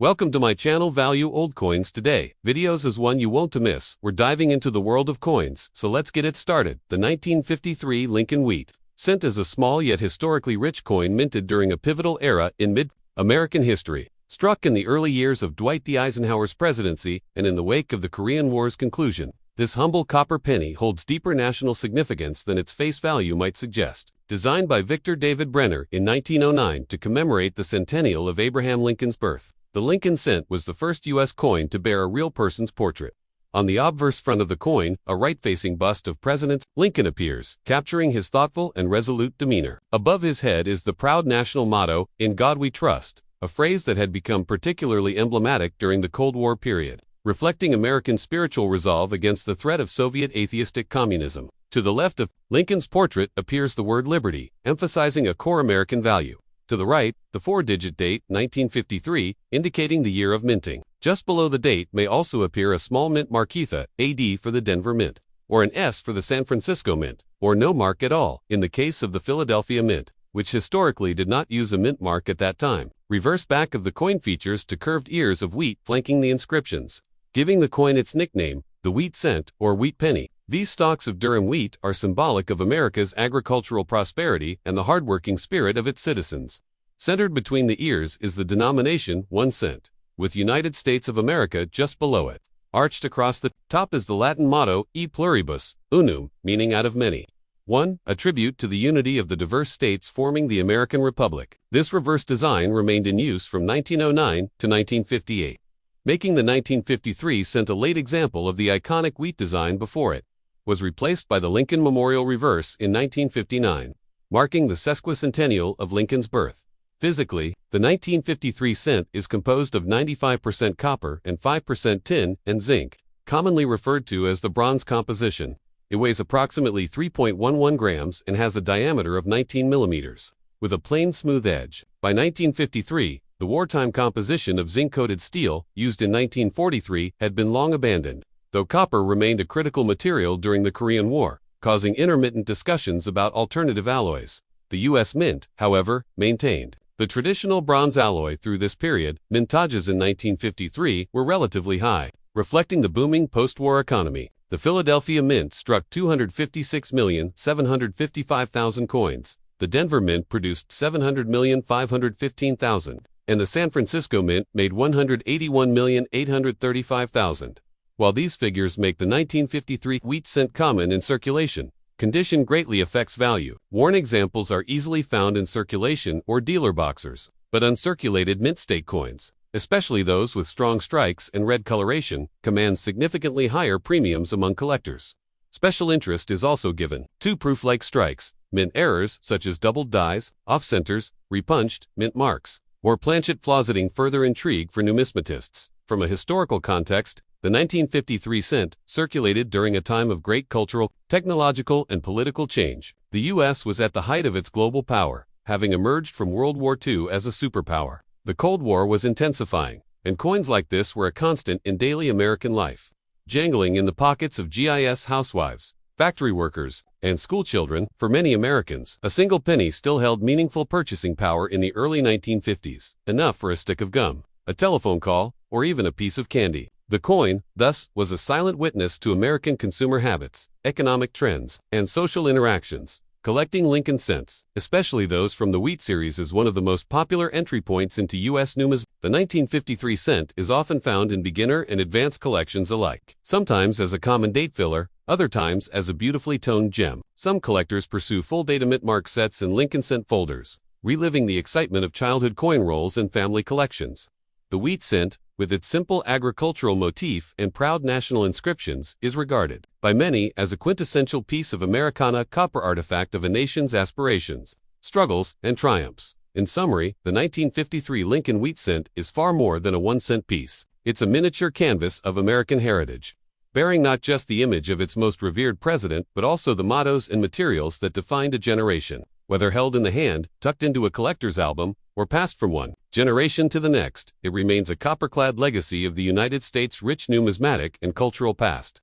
Welcome to my channel Value Old Coins. Today, videos is one you won't miss. We're diving into the world of coins, so let's get it started. The 1953 Lincoln Wheat cent is a small yet historically rich coin minted during a pivotal era in mid-American history. Struck in the early years of Dwight D. Eisenhower's presidency and in the wake of the Korean War's conclusion, this humble copper penny holds deeper national significance than its face value might suggest. Designed by Victor David Brenner in 1909 to commemorate the centennial of Abraham Lincoln's birth, the Lincoln cent was the first U.S. coin to bear a real person's portrait. On the obverse front of the coin, a right-facing bust of President Lincoln appears, capturing his thoughtful and resolute demeanor. Above his head is the proud national motto, "In God We Trust," a phrase that had become particularly emblematic during the Cold War period, reflecting American spiritual resolve against the threat of Soviet atheistic communism. To the left of Lincoln's portrait appears the word liberty, emphasizing a core American value. To the right, the four-digit date, 1953, indicating the year of minting. Just below the date may also appear a small mint marquita, AD for the Denver Mint, or an S for the San Francisco Mint, or no mark at all, in the case of the Philadelphia Mint, which historically did not use a mint mark at that time. Reverse back of the coin features two curved ears of wheat flanking the inscriptions, giving the coin its nickname, the wheat cent or wheat penny. These stalks of Durham wheat are symbolic of America's agricultural prosperity and the hardworking spirit of its citizens. Centered between the ears is the denomination 1 cent, with United States of America just below it. Arched across the top is the Latin motto, E pluribus unum, meaning out of many. 1, a tribute to the unity of the diverse states forming the American Republic. This reverse design remained in use from 1909 to 1958, making the 1953 cent a late example of the iconic wheat design before it was replaced by the Lincoln Memorial reverse in 1959, marking the sesquicentennial of Lincoln's birth. Physically, the 1953 cent is composed of 95% copper and 5% tin and zinc, commonly referred to as the bronze composition. It weighs approximately 3.11 grams and has a diameter of 19 millimeters, with a plain smooth edge. By 1953, the wartime composition of zinc-coated steel, used in 1943, had been long abandoned, though copper remained a critical material during the Korean War, causing intermittent discussions about alternative alloys. The U.S. Mint, however, maintained the traditional bronze alloy through this period. Mintages in 1953 were relatively high, reflecting the booming post-war economy. The Philadelphia Mint struck 256,755,000 coins, the Denver Mint produced 700,515,000, and the San Francisco Mint made 181,835,000. While these figures make the 1953 wheat cent common in circulation, condition greatly affects value. Worn examples are easily found in circulation or dealer boxers, but uncirculated mint state coins, especially those with strong strikes and red coloration, command significantly higher premiums among collectors. Special interest is also given to proof-like strikes, mint errors such as doubled dies, off-centers, repunched, mint marks, or planchet flausetting further intrigue for numismatists. From a historical context, the 1953 cent circulated during a time of great cultural, technological, and political change. The U.S. was at the height of its global power, having emerged from World War II as a superpower. The Cold War was intensifying, and coins like this were a constant in daily American life, jangling in the pockets of GIS housewives, factory workers, and schoolchildren. For many Americans, a single penny still held meaningful purchasing power in the early 1950s, enough for a stick of gum, a telephone call, or even a piece of candy. The coin, thus, was a silent witness to American consumer habits, economic trends, and social interactions. Collecting Lincoln cents, especially those from the wheat series, is one of the most popular entry points into U.S. numismatics. The 1953 cent is often found in beginner and advanced collections alike, sometimes as a common date filler, other times as a beautifully toned gem. Some collectors pursue full data mint mark sets and Lincoln cent folders, reliving the excitement of childhood coin rolls and family collections. The wheat cent, with its simple agricultural motif and proud national inscriptions, is regarded by many as a quintessential piece of Americana, copper artifact of a nation's aspirations, struggles, and triumphs. In summary, the 1953 Lincoln wheat cent is far more than a 1-cent piece. It's a miniature canvas of American heritage, bearing not just the image of its most revered president, but also the mottos and materials that defined a generation. Whether held in the hand, tucked into a collector's album, or passed from one generation to the next, it remains a copper-clad legacy of the United States' rich numismatic and cultural past.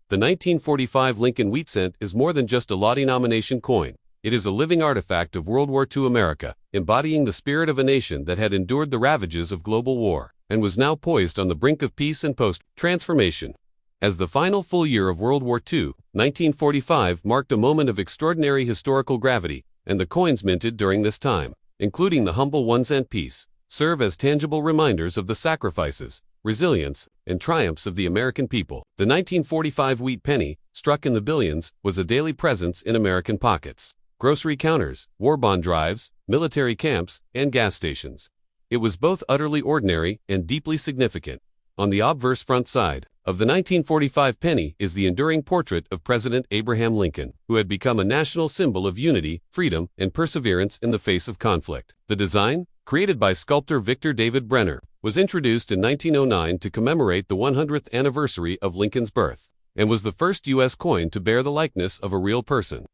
The 1945 Lincoln wheat cent is more than just a law denomination coin. It is a living artifact of World War II America, embodying the spirit of a nation that had endured the ravages of global war and was now poised on the brink of peace and post-transformation. As the final full year of World War II, 1945 marked a moment of extraordinary historical gravity, and the coins minted during this time, including the humble 1-cent piece, serve as tangible reminders of the sacrifices, resilience, and triumphs of the American people. The 1945 wheat penny, struck in the billions, was a daily presence in American pockets, grocery counters, war bond drives, military camps, and gas stations. It was both utterly ordinary and deeply significant. On the obverse front side of the 1945 penny is the enduring portrait of President Abraham Lincoln, who had become a national symbol of unity, freedom, and perseverance in the face of conflict. The design, created by sculptor Victor David Brenner, was introduced in 1909 to commemorate the 100th anniversary of Lincoln's birth, and was the first U.S. coin to bear the likeness of a real person.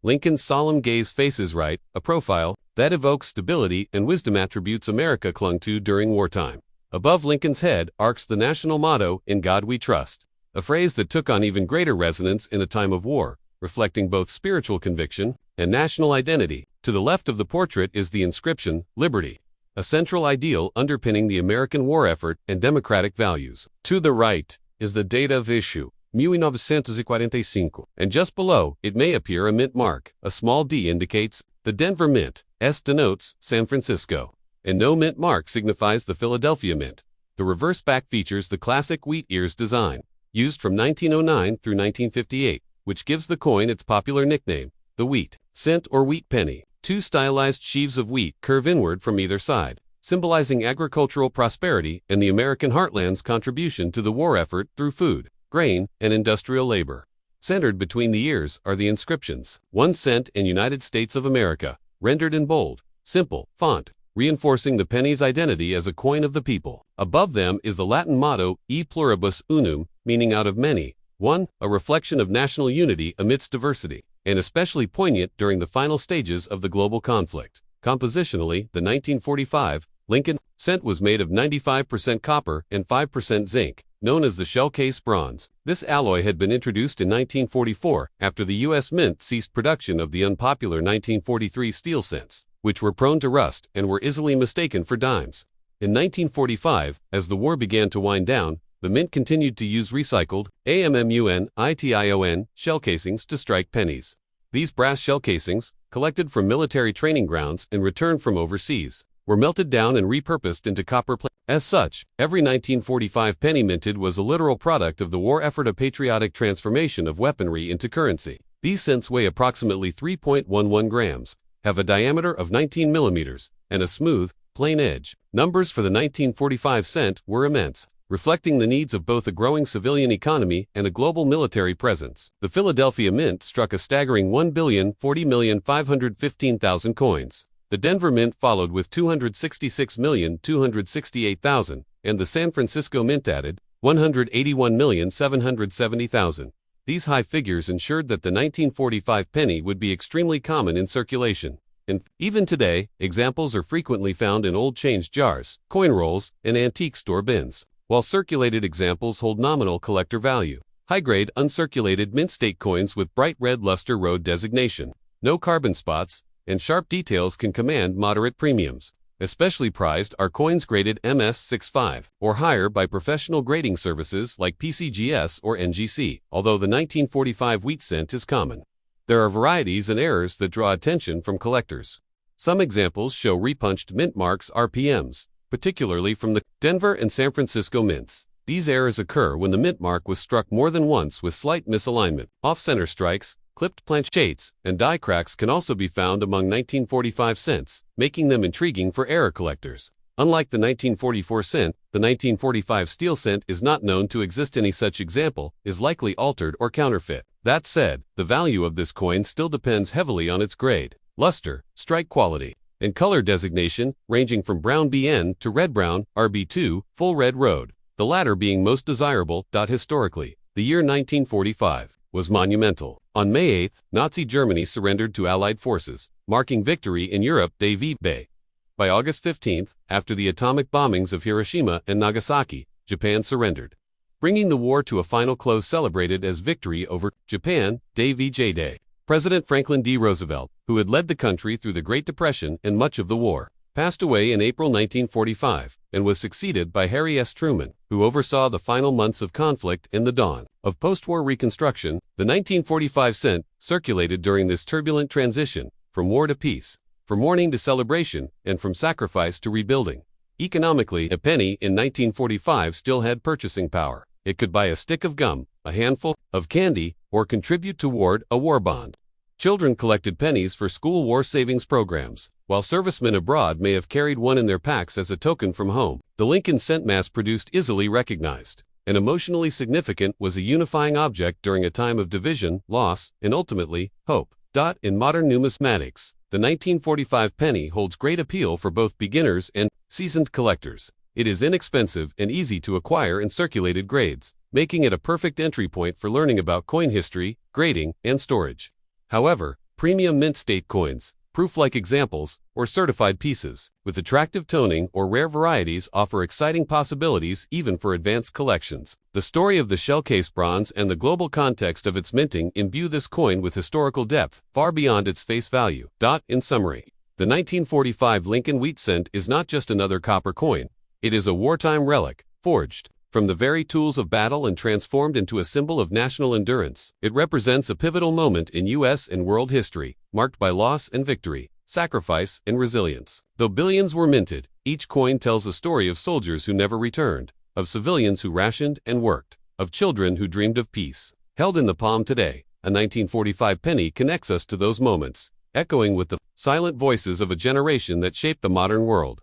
Lincoln's solemn gaze faces right, a profile that evokes stability and wisdom, attributes America clung to during wartime. Above Lincoln's head arcs the national motto, "In God We Trust," a phrase that took on even greater resonance in a time of war, reflecting both spiritual conviction and national identity. To the left of the portrait is the inscription, "Liberty," a central ideal underpinning the American war effort and democratic values. To the right is the date of issue, 1945, and just below it may appear a mint mark. A small d indicates the Denver Mint, S denotes San Francisco, and no mint mark signifies the Philadelphia Mint. The reverse back features the classic wheat ears design, used from 1909 through 1958, which gives the coin its popular nickname, the wheat cent or wheat penny. Two stylized sheaves of wheat curve inward from either side, symbolizing agricultural prosperity and the American heartland's contribution to the war effort through food, grain, and industrial labor. Centered between the ears are the inscriptions, 1 cent and United States of America, rendered in bold, simple font, reinforcing the penny's identity as a coin of the people. Above them is the Latin motto, E pluribus unum, meaning out of many, one, a reflection of national unity amidst diversity, and especially poignant during the final stages of the global conflict. Compositionally, the 1945 Lincoln cent was made of 95% copper and 5% zinc, known as the shell case bronze. This alloy had been introduced in 1944 after the U.S. Mint ceased production of the unpopular 1943 steel cents, which were prone to rust and were easily mistaken for dimes. In 1945, as the war began to wind down, the Mint continued to use recycled AMMUNITION shell casings to strike pennies. These brass shell casings, collected from military training grounds and returned from overseas, were melted down and repurposed into copper plates. As such, every 1945 penny minted was a literal product of the war effort, a patriotic transformation of weaponry into currency. These cents weigh approximately 3.11 grams, have a diameter of 19 millimeters, and a smooth, plain edge. Numbers for the 1945 cent were immense, reflecting the needs of both a growing civilian economy and a global military presence. The Philadelphia Mint struck a staggering 1,040,515,000 coins. The Denver Mint followed with 266,268,000, and the San Francisco Mint added 181,770,000. These high figures ensured that the 1945 penny would be extremely common in circulation. And even today, examples are frequently found in old change jars, coin rolls, and antique store bins, while circulated examples hold nominal collector value. High-grade uncirculated mint state coins with bright red luster road designation, no carbon spots, and sharp details can command moderate premiums. Especially prized are coins graded MS65 or higher by professional grading services like PCGS or NGC, although the 1945 wheat cent is common. There are varieties and errors that draw attention from collectors. Some examples show repunched mint marks RPMs, particularly from the Denver and San Francisco mints. These errors occur when the mint mark was struck more than once with slight misalignment. Off-center strikes, clipped planchettes, and die cracks can also be found among 1945 cents, making them intriguing for error collectors. Unlike the 1944 cent, the 1945 steel cent is not known to exist. Any such example is likely altered or counterfeit. That said, the value of this coin still depends heavily on its grade, luster, strike quality, and color designation, ranging from brown BN to red-brown RB2, full red road, the latter being most desirable. Historically, the year 1945 was monumental. On May 8, Nazi Germany surrendered to Allied forces, marking victory in Europe Day v. Day. By August 15, after the atomic bombings of Hiroshima and Nagasaki, Japan surrendered, bringing the war to a final close, celebrated as victory over Japan Day v. Day. President Franklin D. Roosevelt, who had led the country through the Great Depression and much of the war, passed away in April 1945 and was succeeded by Harry S. Truman, who oversaw the final months of conflict and the dawn of post-war Reconstruction. The 1945 cent circulated during this turbulent transition from war to peace, from mourning to celebration, and from sacrifice to rebuilding. Economically, a penny in 1945 still had purchasing power. It could buy a stick of gum, a handful of candy, or contribute toward a war bond. Children collected pennies for school war savings programs, while servicemen abroad may have carried one in their packs as a token from home. The Lincoln cent mass-produced, easily recognized, and emotionally significant, was a unifying object during a time of division, loss, and ultimately, hope. In modern numismatics, the 1945 penny holds great appeal for both beginners and seasoned collectors. It is inexpensive and easy to acquire in circulated grades, making it a perfect entry point for learning about coin history, grading, and storage. However, premium mint state coins, proof-like examples, or certified pieces, with attractive toning or rare varieties offer exciting possibilities even for advanced collections. The story of the shell-case bronze and the global context of its minting imbue this coin with historical depth, far beyond its face value. In summary, the 1945 Lincoln wheat cent is not just another copper coin. It is a wartime relic, forged from the very tools of battle and transformed into a symbol of national endurance. It represents a pivotal moment in U.S. and world history, marked by loss and victory, sacrifice and resilience. Though billions were minted, each coin tells a story of soldiers who never returned, of civilians who rationed and worked, of children who dreamed of peace. Held in the palm today, a 1945 penny connects us to those moments, echoing with the silent voices of a generation that shaped the modern world.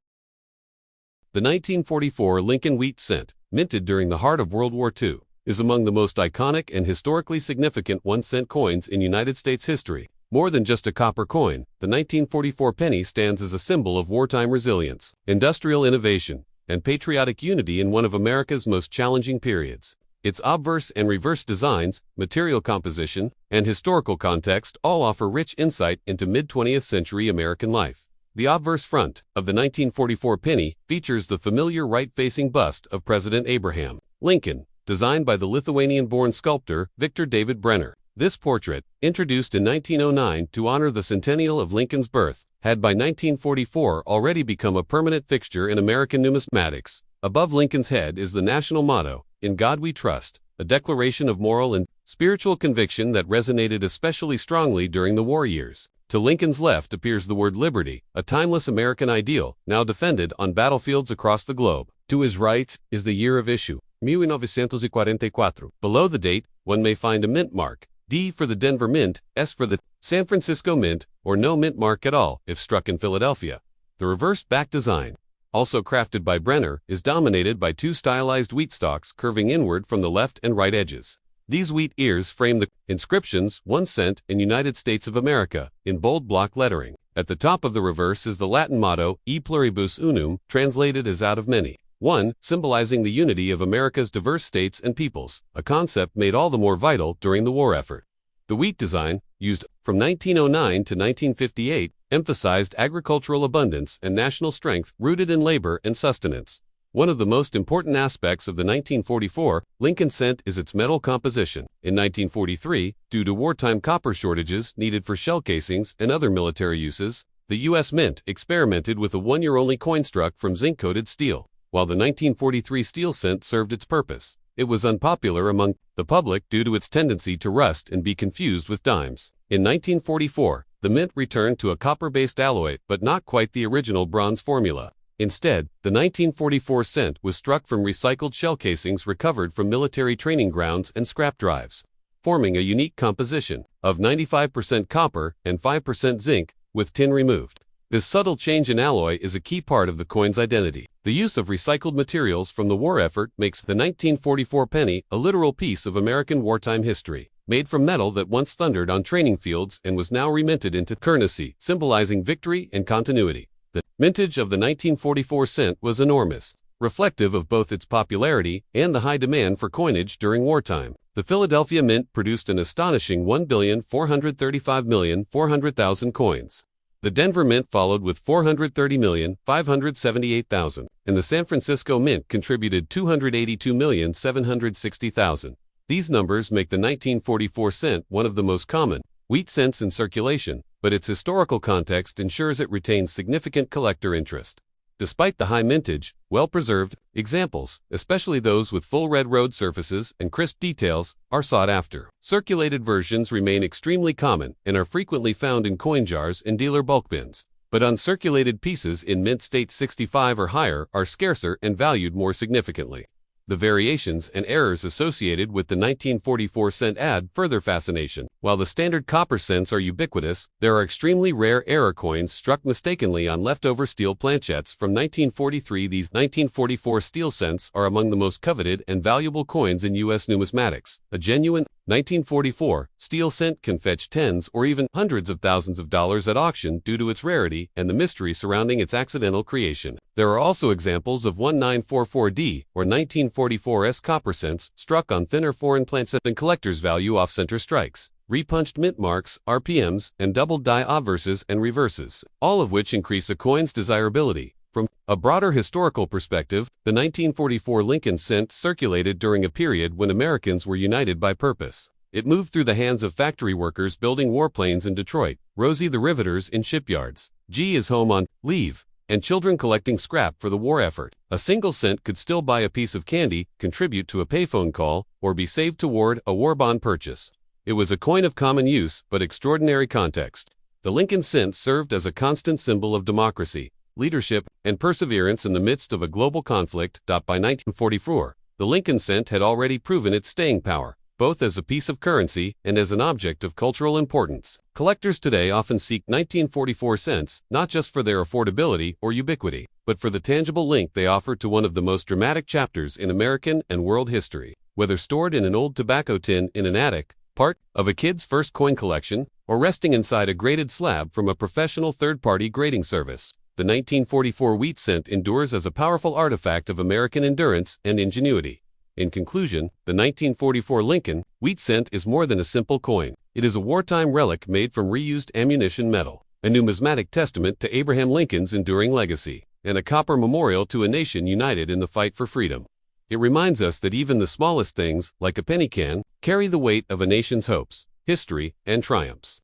The 1944 Lincoln wheat cent, minted during the heart of World War II, is among the most iconic and historically significant 1-cent coins in United States history. More than just a copper coin, the 1944 penny stands as a symbol of wartime resilience, industrial innovation, and patriotic unity in one of America's most challenging periods. Its obverse and reverse designs, material composition, and historical context all offer rich insight into mid-20th century American life. The obverse front of the 1944 penny features the familiar right-facing bust of President Abraham Lincoln, designed by the Lithuanian-born sculptor Victor David Brenner. This portrait, introduced in 1909 to honor the centennial of Lincoln's birth, had by 1944 already become a permanent fixture in American numismatics. Above Lincoln's head is the national motto, "In God We Trust," a declaration of moral and spiritual conviction that resonated especially strongly during the war years. To Lincoln's left appears the word liberty, a timeless American ideal, now defended on battlefields across the globe. To his right is the year of issue, 1944. Below the date, one may find a mint mark, D for the Denver Mint, S for the San Francisco Mint, or no mint mark at all if struck in Philadelphia. The reversed back design, also crafted by Brenner, is dominated by two stylized wheat stalks curving inward from the left and right edges. These wheat ears frame the inscriptions 1 cent in United States of America in bold block lettering. At the top of the reverse is the Latin motto, E pluribus unum, translated as out of many, one, symbolizing the unity of America's diverse states and peoples, a concept made all the more vital during the war effort. The wheat design, used from 1909 to 1958, emphasized agricultural abundance and national strength rooted in labor and sustenance. One of the most important aspects of the 1944 Lincoln cent is its metal composition. In 1943, due to wartime copper shortages needed for shell casings and other military uses, the U.S. Mint experimented with a one-year-only coin struck from zinc-coated steel. While the 1943 steel cent served its purpose, it was unpopular among the public due to its tendency to rust and be confused with dimes. In 1944, the mint returned to a copper-based alloy, but not quite the original bronze formula. Instead, the 1944 cent was struck from recycled shell casings recovered from military training grounds and scrap drives, forming a unique composition of 95% copper and 5% zinc, with tin removed. This subtle change in alloy is a key part of the coin's identity. The use of recycled materials from the war effort makes the 1944 penny a literal piece of American wartime history, made from metal that once thundered on training fields and was now reminted into currency, symbolizing victory and continuity. The mintage of the 1944 cent was enormous, reflective of both its popularity and the high demand for coinage during wartime. The Philadelphia Mint produced an astonishing 1,435,400,000 coins. The Denver Mint followed with 430,578,000, and the San Francisco Mint contributed 282,760,000. These numbers make the 1944 cent one of the most common, wheat cents in circulation, but its historical context ensures it retains significant collector interest. Despite the high mintage, well-preserved examples, especially those with full red road surfaces and crisp details, are sought after. Circulated versions remain extremely common and are frequently found in coin jars and dealer bulk bins. But uncirculated pieces in mint state 65 or higher are scarcer and valued more significantly. The variations and errors associated with the 1944 cent add further fascination. While the standard copper cents are ubiquitous, there are extremely rare error coins struck mistakenly on leftover steel planchettes from 1943. These 1944 steel cents are among the most coveted and valuable coins in U.S. numismatics. A genuine 1944 steel cent can fetch tens or even hundreds of thousands of dollars at auction due to its rarity and the mystery surrounding its accidental creation. There are also examples of 1944D or 1944S copper cents struck on thinner foreign planchettes and collector's value off-center strikes, repunched mint marks, RPMs, and doubled die obverses and reverses, all of which increase a coin's desirability. From a broader historical perspective, the 1944 Lincoln cent circulated during a period when Americans were united by purpose. It moved through the hands of factory workers building warplanes in Detroit, Rosie the riveters in shipyards, G is home on leave, and children collecting scrap for the war effort. A single cent could still buy a piece of candy, contribute to a payphone call, or be saved toward a war bond purchase. It was a coin of common use but extraordinary context. The Lincoln cent served as a constant symbol of democracy, leadership, and perseverance in the midst of a global conflict. By 1944, the Lincoln cent had already proven its staying power, both as a piece of currency and as an object of cultural importance. Collectors today often seek 1944 cents, not just for their affordability or ubiquity, but for the tangible link they offer to one of the most dramatic chapters in American and world history. Whether stored in an old tobacco tin in an attic, part of a kid's first coin collection, or resting inside a graded slab from a professional third-party grading service, the 1944 wheat cent endures as a powerful artifact of American endurance and ingenuity. In conclusion, the 1944 Lincoln wheat cent is more than a simple coin. It is a wartime relic made from reused ammunition metal, a numismatic testament to Abraham Lincoln's enduring legacy, and a copper memorial to a nation united in the fight for freedom. It reminds us that even the smallest things, like a penny can, carry the weight of a nation's hopes, history, and triumphs.